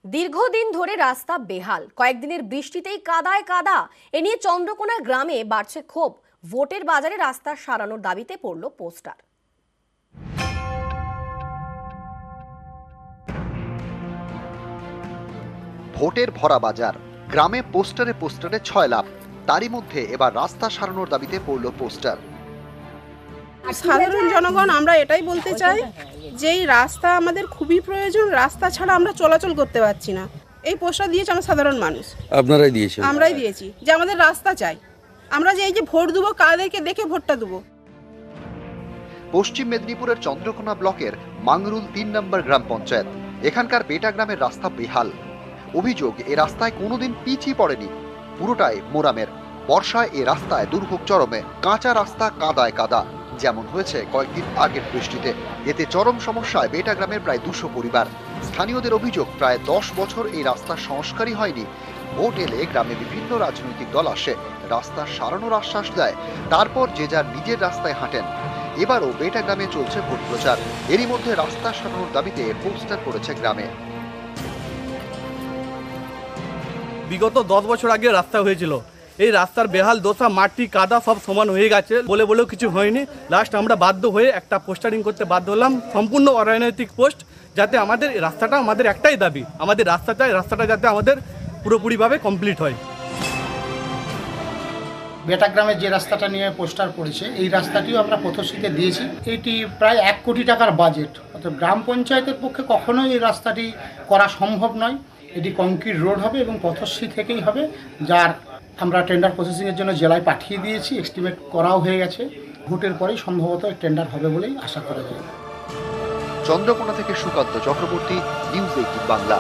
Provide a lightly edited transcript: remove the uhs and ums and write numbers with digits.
দীর্ঘদিন ধরে রাস্তা বেহাল, কয়েকদিনের বৃষ্টিতেই কাদায় কাদা। এ নিয়ে চন্দ্রকোনা গ্রামে বাড়ছে ক্ষোভ। ভোটের বাজারে রাস্তা সারানোর দাবিতে পড়ল পোস্টার। ভোটের ভরা বাজার, গ্রামে পোস্টারে পোস্টারে ছয় লাভ। তারই মধ্যে এবার রাস্তা সারানোর দাবিতে পড়ল পোস্টার। সাধারণ জনগণ আমরা এটাই বলতে চাই যে এই রাস্তা আমাদের খুবই প্রয়োজন। রাস্তা ছাড়া আমরা চলাচল করতে পারছি না। এই পোস্টার দিয়েছে আমরা সাধারণ মানুষ, আপনারাই দিয়েছেন? আমরাই দিয়েছি যে আমাদের রাস্তা চাই। আমরা যে এই যে ভোট দেবো, কাদেরকে দেখে ভোটটা দেবো। পশ্চিম মেদিনীপুরের চন্দ্রকোনা ব্লকের মাংরুল ৩ নম্বর গ্রাম পঞ্চায়েত। এখানকার বেটা গ্রামের রাস্তা বেহাল। অভিযোগ, এ রাস্তায় কোনোদিন পিচই পড়েনি, পুরোটাই মোরামের। বর্ষায় এ রাস্তায় দুর্ভোগ চরমে। কাঁচা রাস্তা কাদায় কাদা, যেমন হয়েছে কয়েকদিন আগের বৃষ্টিতে। এতে চরম সমস্যায় বেটা গ্রামের প্রায় ২০০ পরিবার। স্থানীয়দের অভিযোগ, প্রায় ১০ বছর এই রাস্তার সংস্কারই হয়নি। ভোট এলে গ্রামে বিভিন্ন রাজনৈতিক দল আসে, রাস্তা সারানোর আশ্বাস দেয়, তারপর যে যার নিজের রাস্তায় হাঁটেন। এবারও বেটা গ্রামে চলছে ভোট প্রচার। এরই মধ্যে রাস্তা সারানোর দাবিতে পোস্টার পড়েছে গ্রামে। বিগত ১০ বছর আগে রাস্তা হয়েছিল, এই রাস্তার বেহাল দশা, মাটি কাদা সব সমান হয়ে গেছে। বলেও কিছু হয়নি। লাস্ট আমরা বাধ্য হয়ে একটা পোস্টারিং করতে বাধ্য হলাম, সম্পূর্ণ অরাজনৈতিক পোস্ট, যাতে আমাদের রাস্তাটা, আমাদের একটাই দাবি, আমাদের রাস্তাটা যাতে আমাদের পুরোপুরিভাবে কমপ্লিট হয়। বেটা গ্রামের যে রাস্তাটা নিয়ে পোস্টার পড়েছে, এই রাস্তাটিও আমরা পথশ্রীতে দিয়েছি। এটি প্রায় ১ কোটি টাকার বাজেট। অর্থাৎ গ্রাম পঞ্চায়েতের পক্ষে কখনোই এই রাস্তাটি করা সম্ভব নয়। এটি কংক্রিট রোড হবে এবং পথশ্রী থেকেই হবে, যার আমরা টেন্ডার প্রসেসিংয়ের জন্য জেলায় পাঠিয়ে দিয়েছি। এস্টিমেট করাও হয়ে গেছে। ভোটের পরেই সম্ভবত টেন্ডার হবে বলেই আশা করা যায়। চন্দ্রকোনা থেকে সুকান্ত চক্রবর্তী, নিউজ 18 বাংলা।